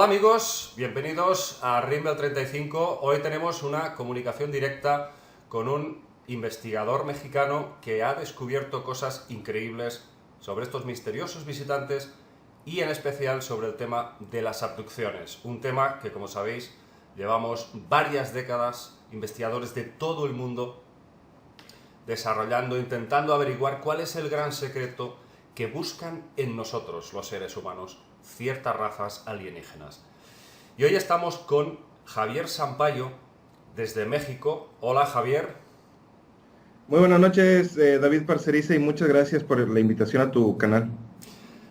Hola amigos, bienvenidos a Rimbel 35. Hoy tenemos una comunicación directa con un investigador mexicano que ha descubierto cosas increíbles sobre estos misteriosos visitantes y en especial sobre el tema de las abducciones. Un tema que, como sabéis, llevamos varias décadas, investigadores de todo el mundo, desarrollando, intentando averiguar cuál es el gran secreto que buscan en nosotros, los seres humanos, ciertas razas alienígenas. Y hoy estamos con Javier Sampayo, desde México. Hola, Javier. Muy buenas noches, David Parceriza, y muchas gracias por la invitación a tu canal.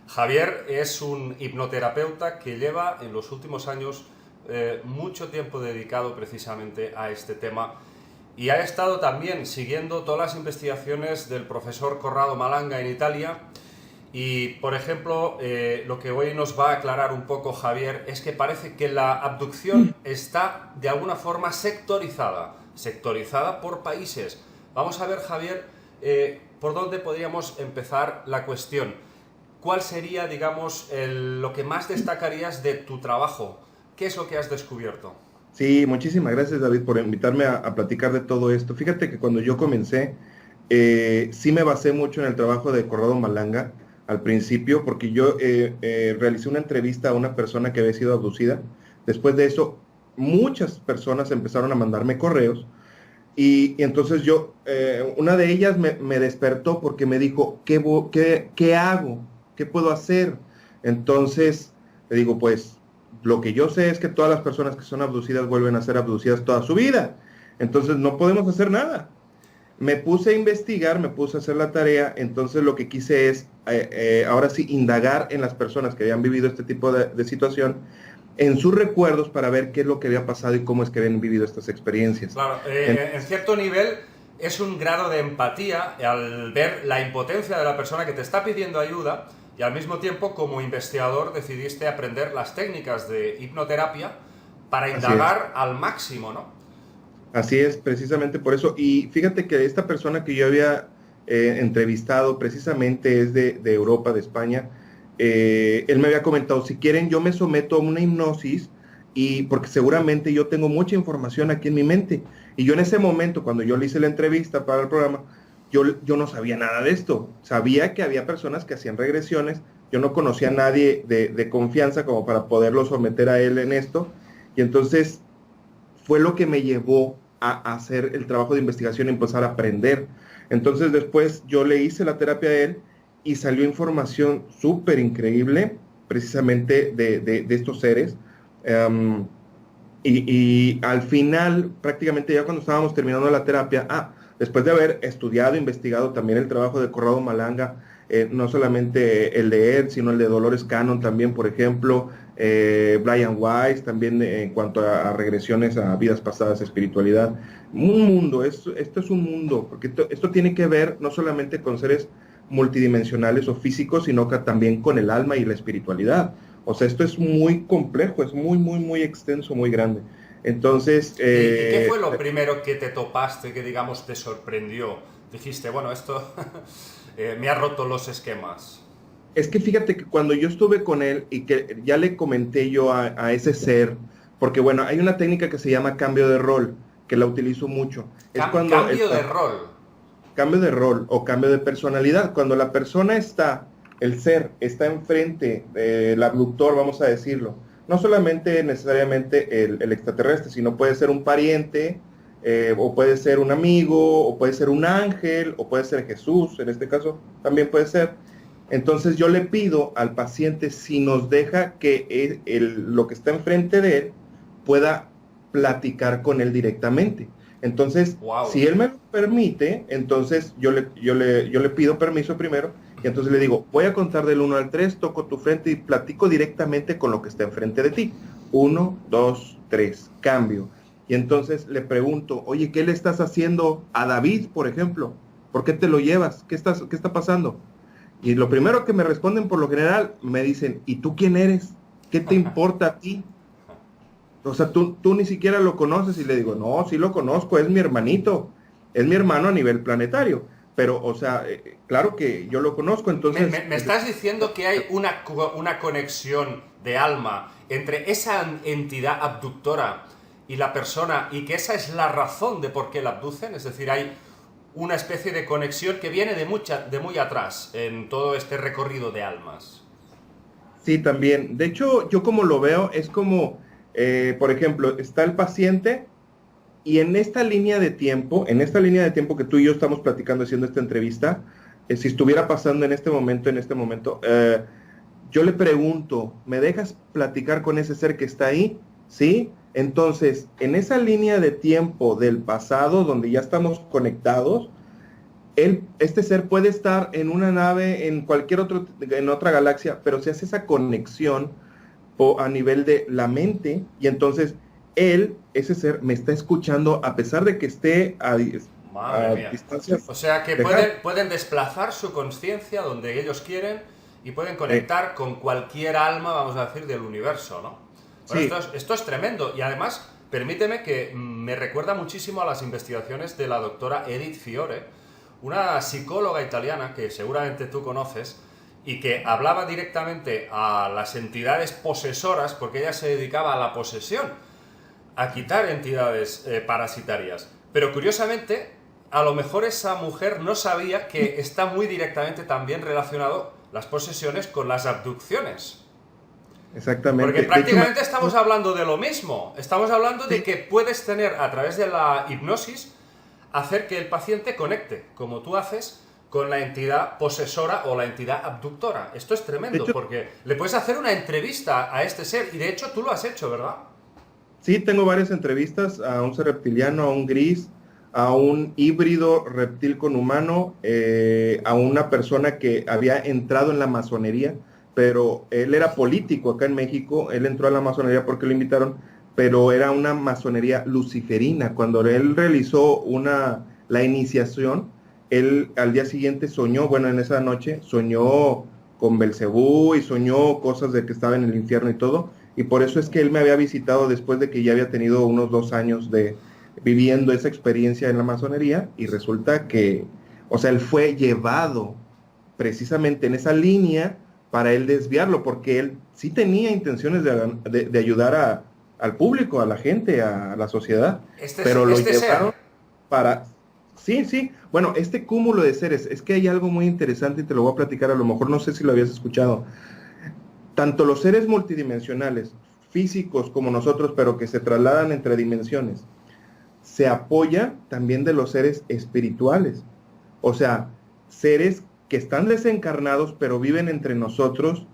Javier es un hipnoterapeuta que lleva en los últimos años mucho tiempo dedicado precisamente a este tema y ha estado también siguiendo todas las investigaciones del profesor Corrado Malanga en Italia. Y, por ejemplo, lo que hoy nos va a aclarar un poco Javier es que parece que la abducción está de alguna forma sectorizada por países. Vamos a ver, Javier, por dónde podríamos empezar la cuestión. ¿Cuál sería, digamos, lo que más destacarías de tu trabajo? ¿Qué es lo que has descubierto? Sí, muchísimas gracias, David, por invitarme a platicar de todo esto. Fíjate que cuando yo comencé, sí me basé mucho en el trabajo de Corrado Malanga al principio, porque yo realicé una entrevista a una persona que había sido abducida. Después de eso, muchas personas empezaron a mandarme correos y entonces una de ellas me despertó porque me dijo, ¿qué hago? ¿Qué puedo hacer? Entonces le digo, pues lo que yo sé es que todas las personas que son abducidas vuelven a ser abducidas toda su vida. Entonces no podemos hacer nada. Me puse a investigar, me puse a hacer la tarea, entonces lo que quise es, ahora sí, indagar en las personas que habían vivido este tipo de situación, en sus recuerdos para ver qué es lo que había pasado y cómo es que habían vivido estas experiencias. Claro, en cierto nivel es un grado de empatía al ver la impotencia de la persona que te está pidiendo ayuda y al mismo tiempo, como investigador, decidiste aprender las técnicas de hipnoterapia para indagar al máximo, ¿no? Así es, precisamente por eso. Y fíjate que esta persona que yo había entrevistado precisamente es de Europa, de España. Él me había comentado, si quieren yo me someto a una hipnosis, y porque seguramente yo tengo mucha información aquí en mi mente. Y yo en ese momento, cuando yo le hice la entrevista para el programa, yo no sabía nada de esto. Sabía que había personas que hacían regresiones. Yo no conocía a nadie de confianza como para poderlo someter a él en esto. Y entonces fue lo que me llevó a hacer el trabajo de investigación y empezar a aprender. Entonces después yo le hice la terapia a él y salió información súper increíble precisamente de estos seres. Y al final, prácticamente ya cuando estábamos terminando la terapia, después de haber estudiado, investigado también el trabajo de Corrado Malanga, no solamente el de él, sino el de Dolores Cannon también, por ejemplo, Brian Weiss, también en cuanto a regresiones a vidas pasadas, espiritualidad. Un mundo, esto es un mundo, porque esto tiene que ver no solamente con seres multidimensionales o físicos, sino que también con el alma y la espiritualidad. O sea, esto es muy complejo, es muy, muy, muy extenso, muy grande. Entonces... ¿Y qué fue lo primero que te topaste, que digamos te sorprendió? Dijiste, bueno, esto me ha roto los esquemas. Es que fíjate que cuando yo estuve con él y que ya le comenté yo a ese ser, porque bueno, hay una técnica que se llama cambio de rol, que la utilizo mucho. Es cuando Cambio de rol. Cambio de rol o cambio de personalidad. Cuando la persona el ser está enfrente del abductor, vamos a decirlo, no solamente necesariamente el extraterrestre, sino puede ser un pariente, o puede ser un amigo, o puede ser un ángel, o puede ser Jesús, en este caso también puede ser. Entonces yo le pido al paciente si nos deja que lo que está enfrente de él pueda platicar con él directamente. Entonces, wow. Si él me lo permite, entonces yo le pido permiso primero, y entonces le digo, voy a contar del 1 al 3, toco tu frente y platico directamente con lo que está enfrente de ti. 1, 2, 3, cambio. Y entonces le pregunto, oye, ¿qué le estás haciendo a David, por ejemplo? ¿Por qué te lo llevas? ¿Qué está pasando? Y lo primero que me responden por lo general, me dicen, ¿y tú quién eres? ¿Qué te importa a ti? O sea, tú ni siquiera lo conoces. Y le digo, no, sí lo conozco, es mi hermanito, es mi hermano a nivel planetario. pero, o sea, claro que yo lo conozco, entonces... Me estás diciendo que hay una conexión de alma entre esa entidad abductora y la persona, y que esa es la razón de por qué la abducen, es decir, hay una especie de conexión que viene de muy atrás en todo este recorrido de almas. Sí, también. De hecho, yo como lo veo, es como, por ejemplo, está el paciente y en esta línea de tiempo que tú y yo estamos platicando haciendo esta entrevista, si estuviera pasando en este momento, yo le pregunto, ¿me dejas platicar con ese ser que está ahí? ¿Sí? Entonces, en esa línea de tiempo del pasado, donde ya estamos conectados, este ser puede estar en una nave en otra galaxia, pero se hace esa conexión a nivel de la mente, y entonces ese ser, me está escuchando a pesar de que esté Madre a mía. distancia. O sea que pueden desplazar su conciencia donde ellos quieren y pueden conectar con cualquier alma, vamos a decir, del universo, ¿no? Bueno, Sí, esto es tremendo, y además, permíteme que me recuerda muchísimo a las investigaciones de la doctora Edith Fiore, una psicóloga italiana que seguramente tú conoces, y que hablaba directamente a las entidades posesoras, porque ella se dedicaba a la posesión, a quitar entidades parasitarias. Pero curiosamente, a lo mejor esa mujer no sabía que está muy directamente también relacionado las posesiones con las abducciones. Porque exactamente. De hecho, prácticamente estamos hablando de lo mismo. Estamos hablando de sí, que puedes tener, a través de la hipnosis, hacer que el paciente conecte, como tú haces, con la entidad posesora o la entidad abductora. Esto es de tremendo, hecho, porque le puedes hacer una entrevista a este ser, y de hecho tú lo has hecho, ¿verdad? sí, tengo varias entrevistas a un ser reptiliano, a un gris, a un híbrido reptil con humano, a una persona que había entrado en la masonería, pero él era político acá en México, él entró a la masonería porque lo invitaron, pero era una masonería luciferina. Cuando él realizó la iniciación, él al día siguiente soñó, bueno, en esa noche soñó con Belcebú y soñó cosas de que estaba en el infierno y todo, y por eso es que él me había visitado después de que ya había tenido unos 2 años de viviendo esa experiencia en la masonería, y resulta que, o sea, él fue llevado precisamente en esa línea para él desviarlo, porque él sí tenía intenciones de ayudar al público, a la gente, a la sociedad, pero lo Este ser. llevaron para... Sí, sí, bueno, este cúmulo de seres, es que hay algo muy interesante y te lo voy a platicar, a lo mejor no sé si lo habías escuchado. Tanto los seres multidimensionales, físicos como nosotros, pero que se trasladan entre dimensiones, se apoya también de los seres espirituales. O sea, seres que están desencarnados, pero viven entre nosotros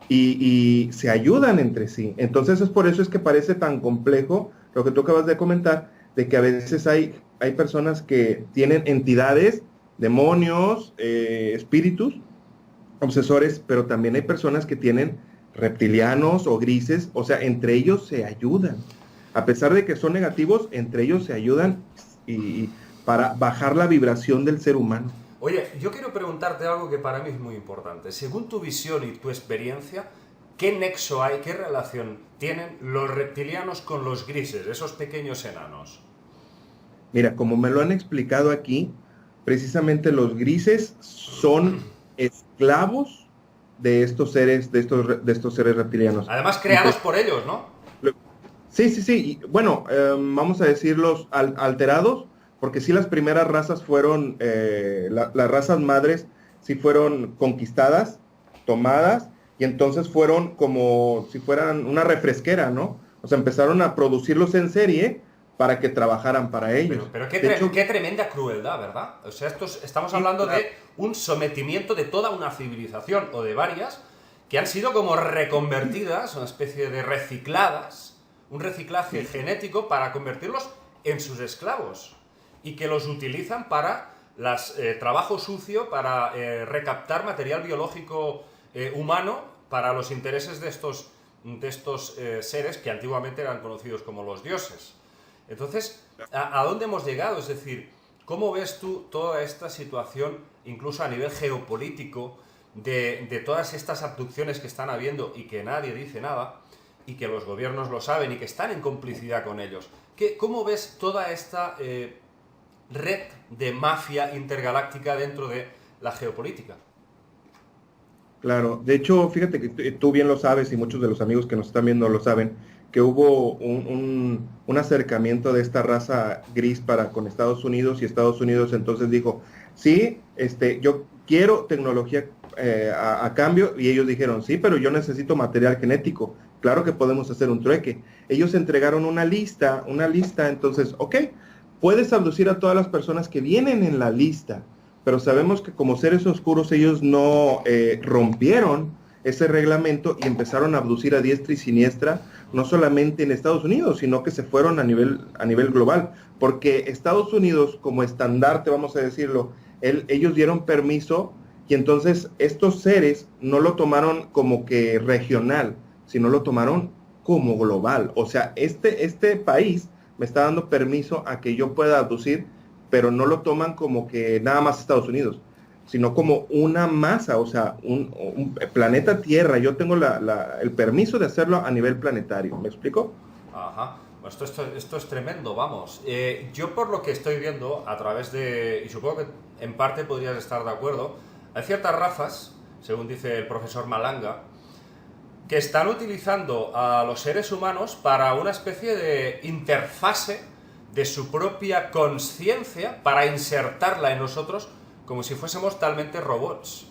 y se ayudan entre sí. Entonces es por eso es que parece tan complejo lo que tú acabas de comentar, de que a veces hay personas que tienen entidades, demonios, espíritus, obsesores, pero también hay personas que tienen reptilianos o grises, o sea, entre ellos se ayudan. A pesar de que son negativos, entre ellos se ayudan y para bajar la vibración del ser humano. Oye, yo quiero preguntarte algo que para mí es muy importante. Según tu visión y tu experiencia, ¿qué nexo hay, qué relación tienen los reptilianos con los grises, esos pequeños enanos? Mira, como me lo han explicado aquí, precisamente los grises son esclavos de estos seres, de estos seres reptilianos. Además, Y creados por ellos, ¿no? sí, sí, sí. Y, bueno, vamos a decirlos alterados, porque sí las primeras razas fueron, las razas madres sí fueron conquistadas, tomadas, y entonces fueron como si fueran una refresquera, ¿no? O sea, empezaron a producirlos en serie para que trabajaran para ellos. Pero De hecho, qué tremenda crueldad, ¿verdad? O sea, estamos sí, hablando claro, de un sometimiento de toda una civilización, o de varias, que han sido como reconvertidas, una especie de recicladas, un reciclaje sí, genético para convertirlos en sus esclavos, y que los utilizan para trabajo sucio, para recaptar material biológico humano para los intereses de estos seres que antiguamente eran conocidos como los dioses. Entonces, ¿a dónde hemos llegado? Es decir, ¿cómo ves tú toda esta situación, incluso a nivel geopolítico, de todas estas abducciones que están habiendo y que nadie dice nada, y que los gobiernos lo saben y que están en complicidad con ellos? ¿Cómo ves toda esta red de mafia intergaláctica dentro de la geopolítica. Claro, de hecho, fíjate que tú bien lo sabes y muchos de los amigos que nos están viendo lo saben, que hubo un acercamiento de esta raza gris para con Estados Unidos y Estados Unidos entonces dijo, sí, yo quiero tecnología a cambio y ellos dijeron, sí, pero yo necesito material genético, claro que podemos hacer un trueque. Ellos entregaron una lista, entonces, ok, puedes abducir a todas las personas que vienen en la lista, pero sabemos que como seres oscuros ellos no rompieron ese reglamento y empezaron a abducir a diestra y siniestra, no solamente en Estados Unidos, sino que se fueron a nivel global, porque Estados Unidos como estandarte, vamos a decirlo, ellos dieron permiso y entonces estos seres no lo tomaron como que regional, sino lo tomaron como global. O sea, este país me está dando permiso a que yo pueda abducir, pero no lo toman como que nada más Estados Unidos, sino como una masa, o sea, un planeta Tierra. Yo tengo el permiso de hacerlo a nivel planetario. ¿Me explico? Ajá. Pues esto es tremendo, vamos. Yo por lo que estoy viendo a través de, y supongo que en parte podrías estar de acuerdo, hay ciertas razas, según dice el profesor Malanga, que están utilizando a los seres humanos para una especie de interfase de su propia conciencia para insertarla en nosotros como si fuésemos talmente robots.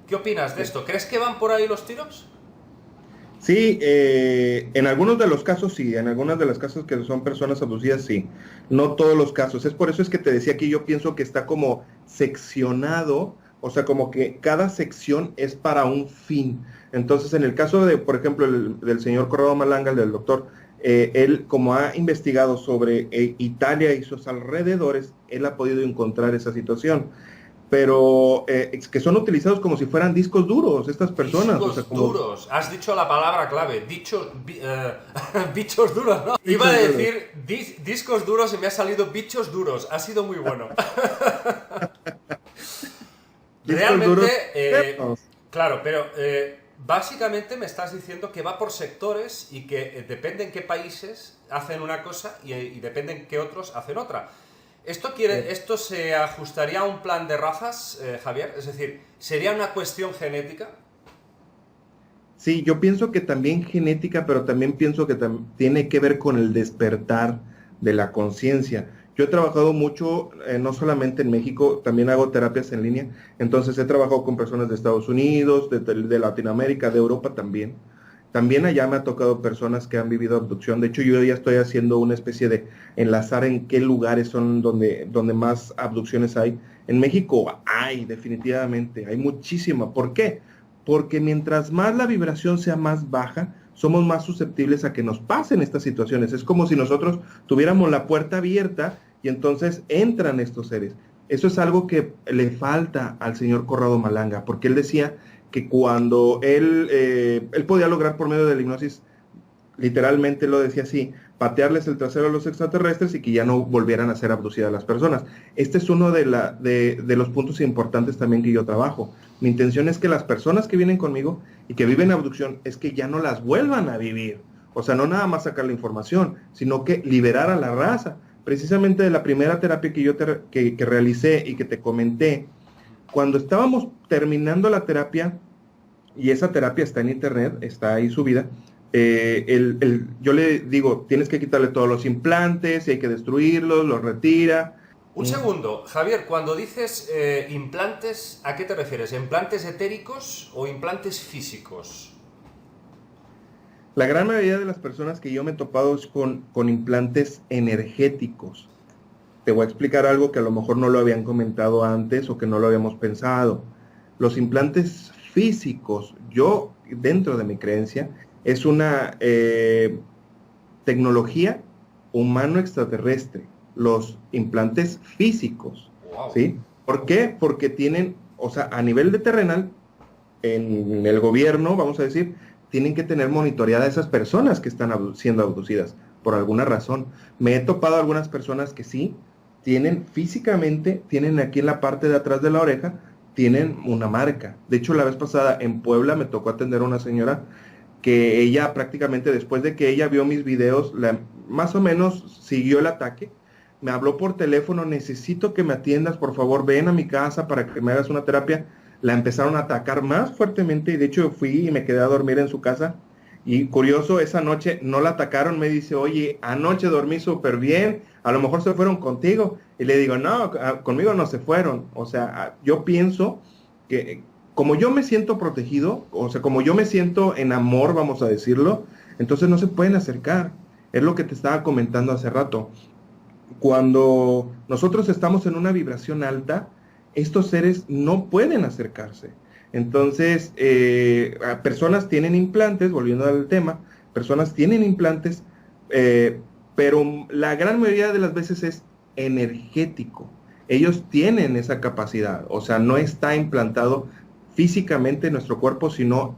¿Qué opinas de esto? ¿Crees que van por ahí los tiros? Sí, en algunos de los casos sí, en algunas de las casos que son personas abducidas sí, no todos los casos. Es por eso es que te decía que yo pienso que está como seccionado, o sea, como que cada sección es para un fin. Entonces, en el caso de, por ejemplo, del señor Corrado Malanga, el del doctor, él como ha investigado sobre Italia y sus alrededores, él ha podido encontrar esa situación. Pero que son utilizados como si fueran discos duros estas personas. Discos o sea, como... duros, has dicho la palabra clave, bichos duros, ¿no? Iba a decir discos duros y me ha salido bichos duros, ha sido muy bueno. Realmente, claro, pero básicamente me estás diciendo que va por sectores y que depende en qué países hacen una cosa y depende en qué otros hacen otra. ¿Esto se ajustaría a un plan de razas, Javier? Es decir, ¿sería una cuestión genética? Sí, yo pienso que también genética, pero también pienso que tiene que ver con el despertar de la conciencia. Yo he trabajado mucho, no solamente en México, también hago terapias en línea, entonces he trabajado con personas de Estados Unidos, de Latinoamérica, de Europa también. También allá me ha tocado personas que han vivido abducción. De hecho, yo ya estoy haciendo una especie de enlazar en qué lugares son donde más abducciones hay. En México hay, definitivamente, hay muchísima. ¿Por qué? Porque mientras más la vibración sea más baja, somos más susceptibles a que nos pasen estas situaciones. Es como si nosotros tuviéramos la puerta abierta y entonces entran estos seres. Eso es algo que le falta al señor Corrado Malanga, porque él decía que cuando él podía lograr por medio de la hipnosis, literalmente lo decía así, patearles el trasero a los extraterrestres y que ya no volvieran a ser abducidas las personas. Este es uno de los puntos importantes también que yo trabajo. Mi intención es que las personas que vienen conmigo y que viven abducción, es que ya no las vuelvan a vivir. O sea, no nada más sacar la información, sino que liberar a la raza. Precisamente de la primera terapia que yo que realicé y que te comenté, cuando estábamos terminando la terapia, y esa terapia está en internet, está ahí subida, yo le digo, tienes que quitarle todos los implantes, y hay que destruirlos, los retira. Un segundo, Javier, cuando dices implantes, ¿a qué te refieres? ¿Implantes etéricos o implantes físicos? La gran mayoría de las personas que yo me he topado es con implantes energéticos. Te voy a explicar algo que a lo mejor no lo habían comentado antes o que no lo habíamos pensado. Los implantes físicos, yo, dentro de mi creencia, es una tecnología humano-extraterrestre. Los implantes físicos, Wow. ¿sí? ¿Por qué? Porque tienen, o sea, a nivel de terrenal, en el gobierno, vamos a decir, tienen que tener monitoreada a esas personas que están siendo abducidas, por alguna razón. Me he topado algunas personas que sí, físicamente, tienen aquí en la parte de atrás de la oreja, tienen una marca. De hecho, la vez pasada en Puebla me tocó atender a una señora que ella prácticamente después de que ella vio mis videos, más o menos siguió el ataque, me habló por teléfono, necesito que me atiendas, por favor, ven a mi casa para que me hagas una terapia. La empezaron a atacar más fuertemente y de hecho fui y me quedé a dormir en su casa. Y curioso, esa noche no la atacaron, me dice, oye, anoche dormí súper bien, a lo mejor se fueron contigo. Y le digo, no, conmigo no se fueron. O sea, yo pienso que como yo me siento protegido, o sea, como yo me siento en amor, vamos a decirlo, entonces no se pueden acercar. Es lo que te estaba comentando hace rato. Cuando nosotros estamos en una vibración alta, estos seres no pueden acercarse. Entonces, personas tienen implantes, volviendo al tema, personas tienen implantes, pero la gran mayoría de las veces es energético. Ellos tienen esa capacidad, o sea, no está implantado físicamente en nuestro cuerpo, sino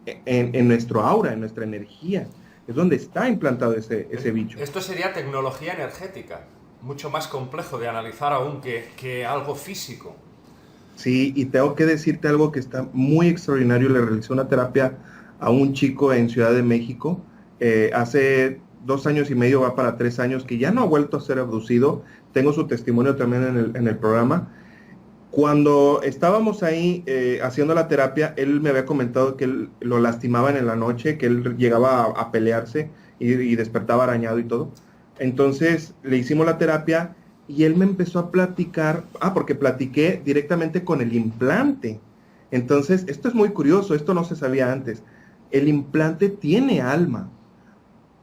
en nuestro aura, en nuestra energía. Es donde está implantado ese bicho. Esto sería tecnología energética, mucho más complejo de analizar aún que algo físico. Sí, y tengo que decirte algo que está muy extraordinario. Le realicé una terapia a un chico en Ciudad de México, hace 2 años y medio, va para 3 años, que ya no ha vuelto a ser abducido. Tengo su testimonio también en el programa. Cuando estábamos ahí haciendo la terapia, él me había comentado que él lo lastimaban en la noche, que él llegaba a pelearse y despertaba arañado y todo. Entonces le hicimos la terapia y él me empezó a platicar, porque platiqué directamente con el implante. Entonces, esto es muy curioso, esto no se sabía antes. El implante tiene alma.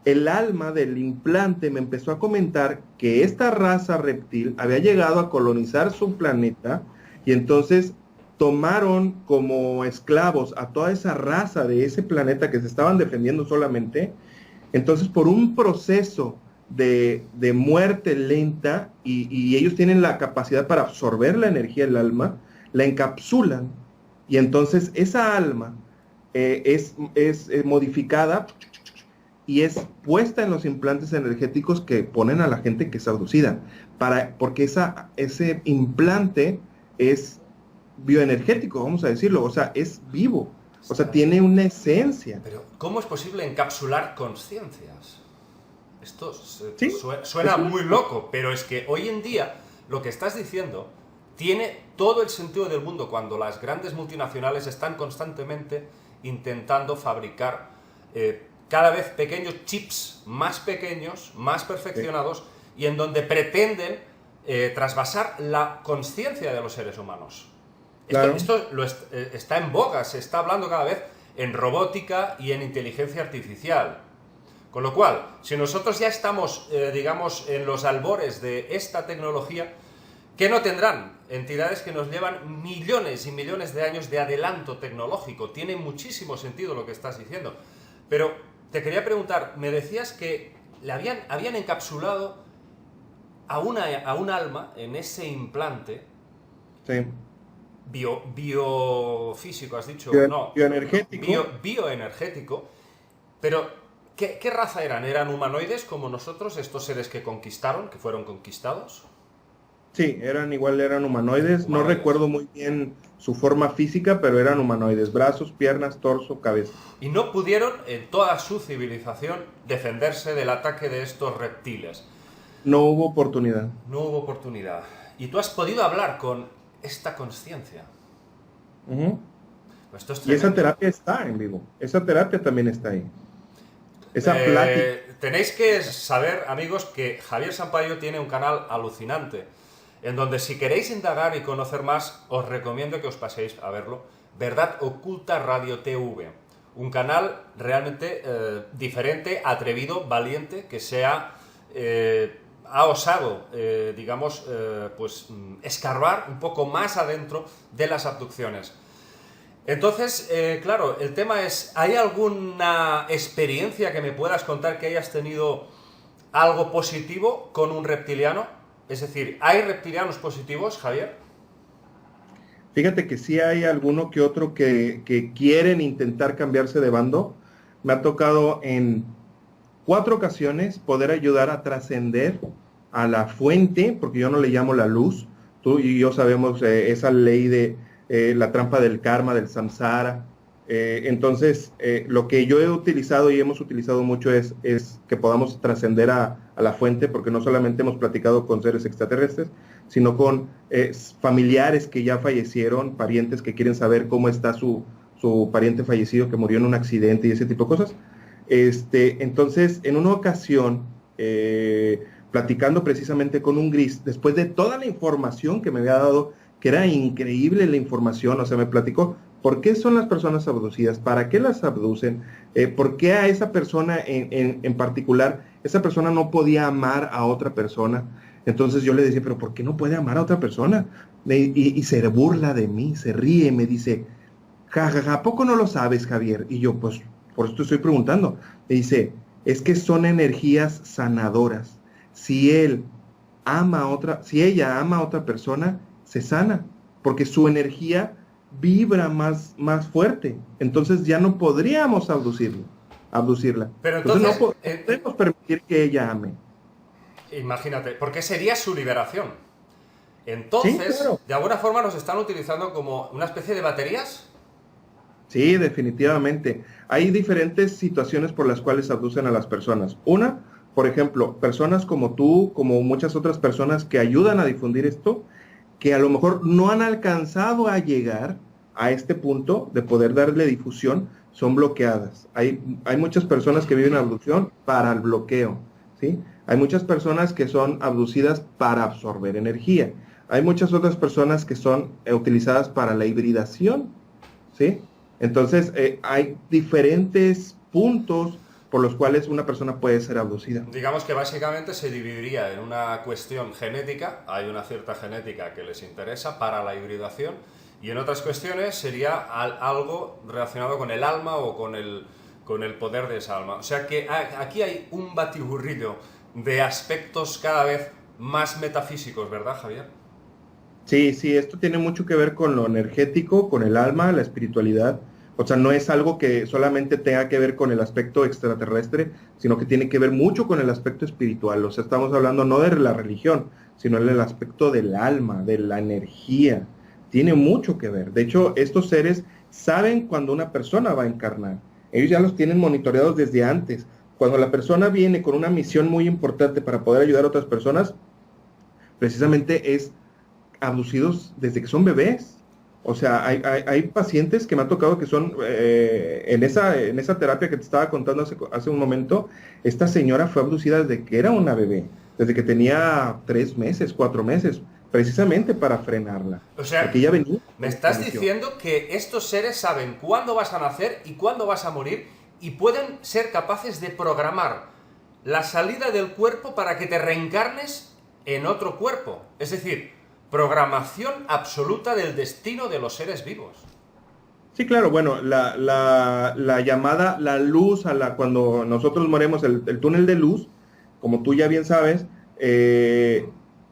El alma del implante me empezó a comentar que esta raza reptil había llegado a colonizar su planeta y entonces tomaron como esclavos a toda esa raza de ese planeta que se estaban defendiendo solamente. Entonces, por un proceso de muerte lenta, y ellos tienen la capacidad para absorber la energía del alma, la encapsulan, y entonces esa alma es modificada y es puesta en los implantes energéticos que ponen a la gente que es abducida, porque ese implante es bioenergético, vamos a decirlo, o sea, es vivo, o sea, tiene una esencia. Pero, ¿cómo es posible encapsular conciencias? Esto Sí, suena muy loco, pero es que hoy en día lo que estás diciendo tiene todo el sentido del mundo cuando las grandes multinacionales están constantemente intentando fabricar cada vez pequeños chips más pequeños, más perfeccionados, sí, y en donde pretenden trasvasar la conciencia de los seres humanos. Claro. Esto está en boga, se está hablando cada vez en robótica y en inteligencia artificial. Con lo cual, si nosotros ya estamos, digamos, en los albores de esta tecnología, ¿qué no tendrán? Entidades que nos llevan millones y millones de años de adelanto tecnológico. Tiene muchísimo sentido lo que estás diciendo. Pero te quería preguntar, me decías que habían encapsulado a un alma en ese implante. Sí. Biofísico, has dicho. No. Bioenergético. Bioenergético. Pero ¿qué raza eran? ¿Eran humanoides como nosotros, estos seres que conquistaron, que fueron conquistados? Sí, eran humanoides. No recuerdo muy bien su forma física, pero eran humanoides. Brazos, piernas, torso, cabeza. Y no pudieron, en toda su civilización, defenderse del ataque de estos reptiles. No hubo oportunidad. No hubo oportunidad. Y tú has podido hablar con esta conciencia. Uh-huh. Pues esto es y esa terapia está en vivo. Esa terapia también está ahí. Esa plática. Tenéis que saber, amigos, que Javier Sampaio tiene un canal alucinante, en donde si queréis indagar y conocer más, os recomiendo que os paséis a verlo. Verdad Oculta Radio TV. Un canal realmente diferente, atrevido, valiente, que ha osado, escarbar un poco más adentro de las abducciones. Entonces, claro, el tema es, ¿hay alguna experiencia que me puedas contar que hayas tenido algo positivo con un reptiliano? Es decir, ¿hay reptilianos positivos, Javier? Fíjate que sí hay alguno que otro que quieren intentar cambiarse de bando. Me ha tocado en 4 ocasiones poder ayudar a trascender a la fuente, porque yo no le llamo la luz. Tú y yo sabemos esa ley de la trampa del karma, del samsara. Entonces, lo que yo he utilizado y hemos utilizado mucho es que podamos trascender a la fuente, porque no solamente hemos platicado con seres extraterrestres, sino con familiares que ya fallecieron, parientes que quieren saber cómo está su pariente fallecido que murió en un accidente y ese tipo de cosas. Entonces, en una ocasión, platicando precisamente con un gris, después de toda la información que me había dado, que era increíble la información, o sea, me platicó por qué son las personas abducidas, para qué las abducen, por qué a esa persona en particular, esa persona no podía amar a otra persona. Entonces yo le decía, pero ¿por qué no puede amar a otra persona? Y se burla de mí, se ríe, me dice, jajaja, ¿a poco no lo sabes, Javier? Y yo, pues, por eso te estoy preguntando. Me dice, es que son energías sanadoras. Si ella ama a otra persona, se sana, porque su energía vibra más fuerte. Entonces ya no podríamos abducirla. Pero entonces no podemos permitir que ella ame. Imagínate, porque sería su liberación. Entonces, Sí, claro. de alguna forma nos están utilizando como una especie de baterías. Sí, definitivamente. Hay diferentes situaciones por las cuales abducen a las personas. Una, por ejemplo, personas como tú, como muchas otras personas que ayudan a difundir esto, que a lo mejor no han alcanzado a llegar a este punto de poder darle difusión, son bloqueadas. Hay muchas personas que viven abducción para el bloqueo, ¿sí? Hay muchas personas que son abducidas para absorber energía. Hay muchas otras personas que son utilizadas para la hibridación, ¿sí? Entonces, hay diferentes puntos por los cuales una persona puede ser abducida. Digamos que básicamente se dividiría en una cuestión genética, hay una cierta genética que les interesa para la hibridación, y en otras cuestiones sería algo relacionado con el alma o con el poder de esa alma. O sea que aquí hay un batiburrillo de aspectos cada vez más metafísicos, ¿verdad, Javier? Sí, esto tiene mucho que ver con lo energético, con el alma, la espiritualidad. O sea, no es algo que solamente tenga que ver con el aspecto extraterrestre, sino que tiene que ver mucho con el aspecto espiritual. O sea, estamos hablando no de la religión, sino del aspecto del alma, de la energía. Tiene mucho que ver. De hecho, estos seres saben cuando una persona va a encarnar. Ellos ya los tienen monitoreados desde antes. Cuando la persona viene con una misión muy importante para poder ayudar a otras personas, precisamente es abducidos desde que son bebés. O sea, hay pacientes que me ha tocado que son, en esa terapia que te estaba contando hace un momento, esta señora fue abducida desde que era una bebé, desde que tenía 3 meses, 4 meses, precisamente para frenarla. O sea, porque ella venía me estás diciendo que estos seres saben cuándo vas a nacer y cuándo vas a morir y pueden ser capaces de programar la salida del cuerpo para que te reencarnes en otro cuerpo. Es decir, programación absoluta del destino de los seres vivos. Sí, claro, bueno, la llamada, la luz, cuando nosotros morimos, el túnel de luz, como tú ya bien sabes,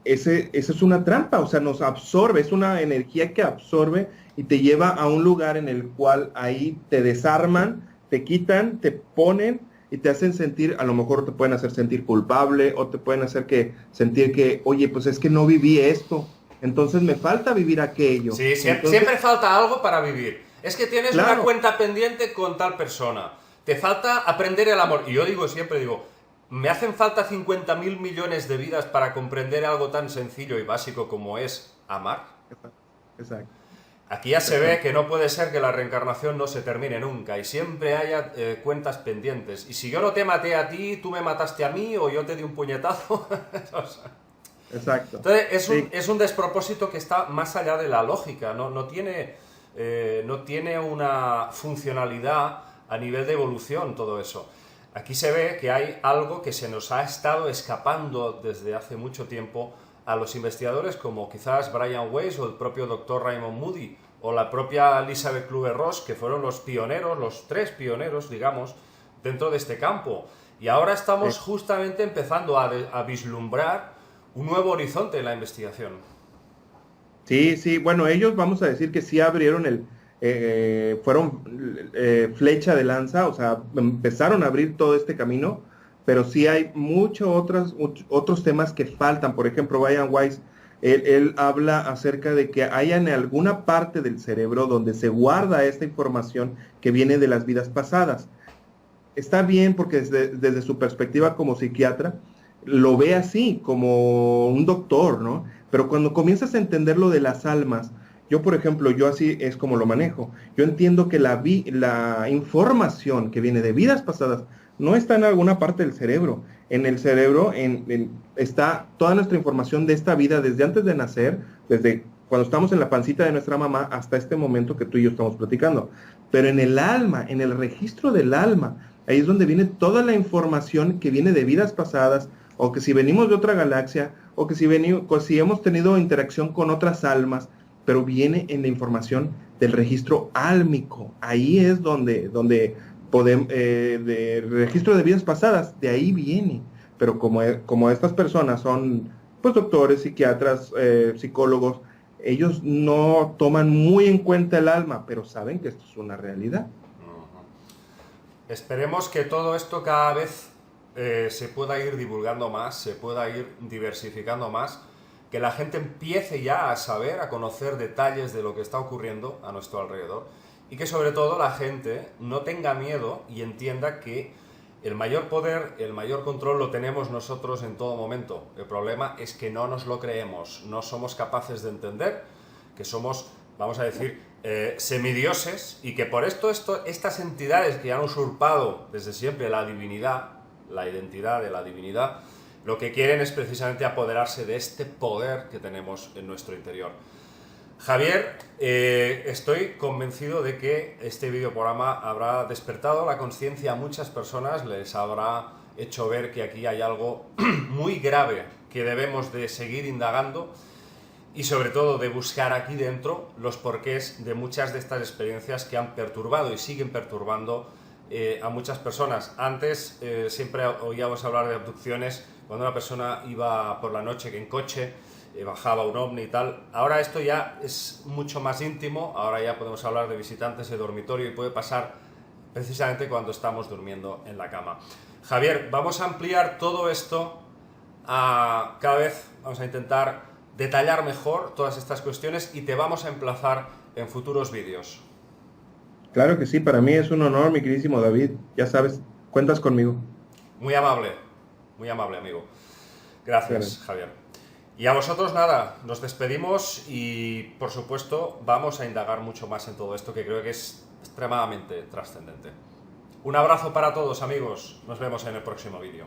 esa es una trampa, o sea, nos absorbe, es una energía que absorbe y te lleva a un lugar en el cual ahí te desarman, te quitan, te ponen y te hacen sentir, a lo mejor te pueden hacer sentir culpable o te pueden hacer sentir que, oye, pues es que no viví esto. Entonces me falta vivir aquello. Sí, siempre falta algo para vivir. Es que tienes Claro. una cuenta pendiente con tal persona. Te falta aprender el amor. Y yo siempre digo, me hacen falta 50.000 millones de vidas para comprender algo tan sencillo y básico como es amar. Exacto. Aquí ya se ve que no puede ser que la reencarnación no se termine nunca y siempre haya cuentas pendientes. Y si yo no te maté a ti, tú me mataste a mí o yo te di un puñetazo. O sea, Exacto. entonces Sí. es un despropósito que está más allá de la lógica, no tiene una funcionalidad a nivel de evolución todo eso. Aquí se ve que hay algo que se nos ha estado escapando desde hace mucho tiempo a los investigadores como quizás Brian Weiss o el propio Dr. Raymond Moody o la propia Elizabeth Kübler-Ross, que fueron los pioneros, los 3 pioneros, digamos, dentro de este campo. Y ahora estamos justamente empezando a vislumbrar un nuevo horizonte en la investigación. Sí, bueno, ellos vamos a decir que sí abrieron fueron flecha de lanza, o sea, empezaron a abrir todo este camino, pero sí hay otros temas que faltan. Por ejemplo, Brian Weiss Él habla acerca de que hay en alguna parte del cerebro donde se guarda esta información que viene de las vidas pasadas. Está bien porque desde su perspectiva como psiquiatra lo ve así, como un doctor, ¿no? Pero cuando comienzas a entender lo de las almas, yo por ejemplo, yo así es como lo manejo. Yo entiendo que la información que viene de vidas pasadas no está en alguna parte del cerebro. En el cerebro está toda nuestra información de esta vida desde antes de nacer, desde cuando estamos en la pancita de nuestra mamá hasta este momento que tú y yo estamos platicando. Pero en el alma, en el registro del alma, ahí es donde viene toda la información que viene de vidas pasadas, o que si venimos de otra galaxia, o que si hemos tenido interacción con otras almas, pero viene en la información del registro álmico. Ahí es donde podemos, de registro de vidas pasadas, de ahí viene. Pero como estas personas son pues doctores, psiquiatras, psicólogos, ellos no toman muy en cuenta el alma, pero saben que esto es una realidad. Esperemos que todo esto cada vez se pueda ir divulgando más, se pueda ir diversificando más, que la gente empiece ya a saber, a conocer detalles de lo que está ocurriendo a nuestro alrededor y que sobre todo la gente no tenga miedo y entienda que el mayor poder, el mayor control lo tenemos nosotros en todo momento. El problema es que no nos lo creemos, no somos capaces de entender que somos, vamos a decir, semidioses y que por estas entidades que han usurpado desde siempre la divinidad, la identidad de la divinidad, lo que quieren es precisamente apoderarse de este poder que tenemos en nuestro interior. Javier, estoy convencido de que este videoprograma habrá despertado la conciencia a muchas personas, les habrá hecho ver que aquí hay algo muy grave que debemos de seguir indagando y sobre todo de buscar aquí dentro los porqués de muchas de estas experiencias que han perturbado y siguen perturbando a muchas personas. Antes siempre oíamos hablar de abducciones cuando una persona iba por la noche que en coche, bajaba un ovni y tal. Ahora esto ya es mucho más íntimo, ahora ya podemos hablar de visitantes de dormitorio y puede pasar precisamente cuando estamos durmiendo en la cama. Javier, vamos a ampliar todo esto, cada vez vamos a intentar detallar mejor todas estas cuestiones y te vamos a emplazar en futuros vídeos. Claro que sí, para mí es un honor, mi queridísimo David, ya sabes, cuentas conmigo. Muy amable amigo. Gracias, Javier. Y a vosotros nada, nos despedimos y por supuesto vamos a indagar mucho más en todo esto que creo que es extremadamente trascendente. Un abrazo para todos amigos, nos vemos en el próximo vídeo.